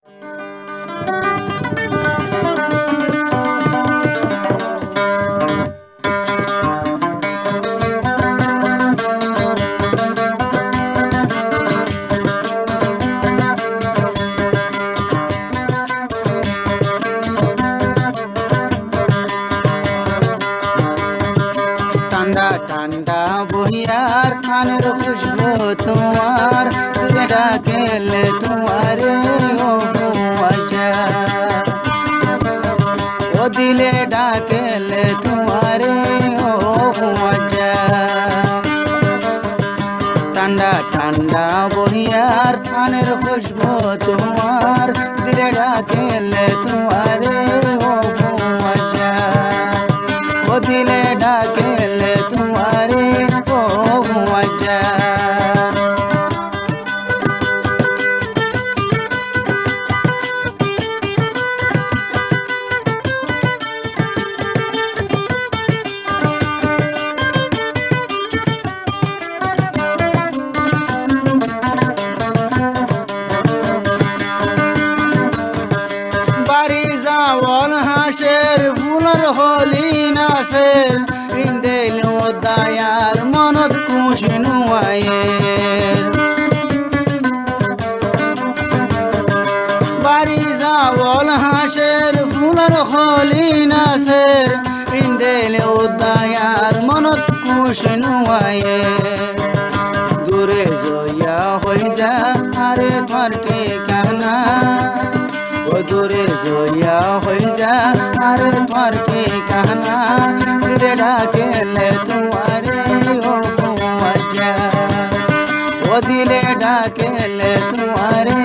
ঠান্ডা ঠান্ডা বহিয়ার খানের খুশবু তোমার ডাকেলে তোমারে ও দিলে ডাকেলে তোমারে ঠান্ডা ঠান্ডা বহিয়ার খানের খুশবু তোমার দিলে ডাকেলে তোমারে ও দিলে ডাকেলে তোমারে বাড়ি যাওয়াল হাঁসের ফুলর হলি নাসের ইন্দেল দায়ার মনত খুশি নুয়ায়ের বাড়ি যাওয়াল হাঁসের ফুলর হলি নাসের ইন্দেল দায়ার মনত খুশি নুয়ায়ের দূরে জয়া হয়ে যা আরে তোমার ঠিকানা দূরে জয়া হয়ে যা আরে তোমার ঠিকানা দিলে ডাকেলে তোমারে ও দিলে ডাকেলে তোমারে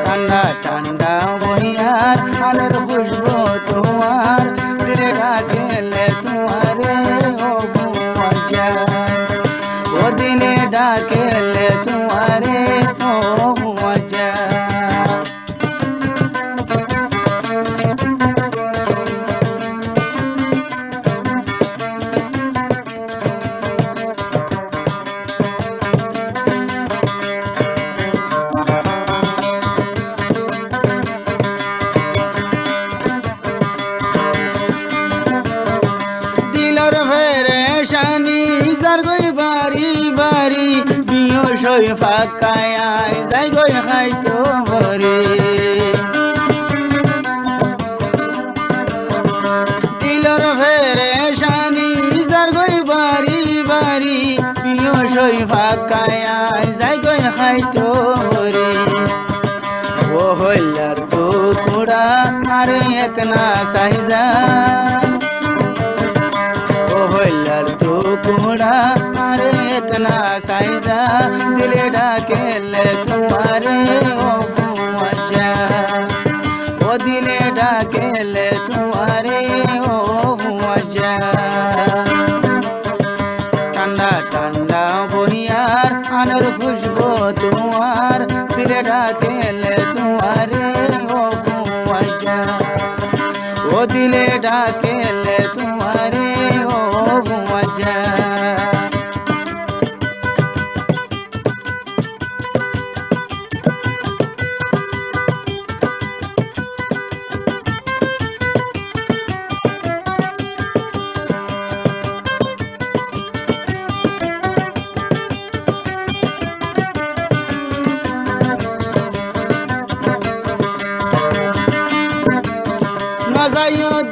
ঠান্ডা ঠান্ডা বহিয়ার আলের খুশবু তোমার দিলে ডাকেলে তোমারে ও দিলে ডাকেলে তোমারে বাড়ি বাড়ি বিয় সই ফাঁকায় যাই গই খাইতো ভরে দিলর ফেরে শানি যার গই বাড়ি বাড়ি বিয় সই ফাঁকায় যাই গই খাইতো ভরে ও হইলার তো কুড়া আরে এক না সাইজা ও হইলার তো কুড়া আরে এক না সাইজা দিলে ডাকেলে তোমারে ও দিলে ডাকেলে তোমারে ঠান্ডা ঠান্ডা বহিয়ার আনার খুশবু তোমার দিলে ডাকেলে তোমারে ও দিলে ডাকেলে তোমারে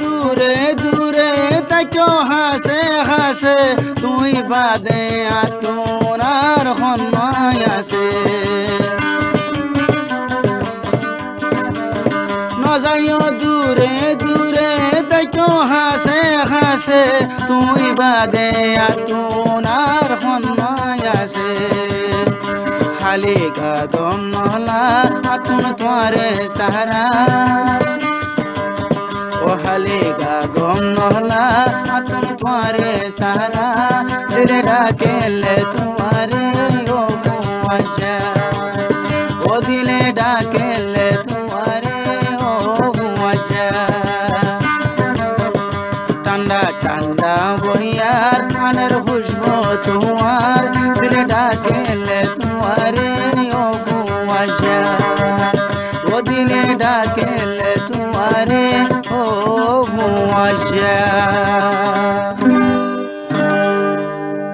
দূরে দূরে তাকেও হাসে হাসে তুই বাদে আতুনার সন্মায় আছে নজাইও দূরে দূরে তাকেও হাসে হাসে তুই বাদে আতুনার সন্মায় আছে খালি গাদম নহলা আতুন তোমারে সাহারা ও হালেগা গম নহলা আতুন তোমারে সাহারা দিলে ডাকেলে তোমারে ও দিলে ডাকেলে তোমারে ঠান্ডা ঠান্ডা বহিয়ার খানের খুশবু তোমার দিলে ডাকেলে তোমারে ভুয়াজা ও দিলে ডাকেলে তোমারে ও ভুয়াজা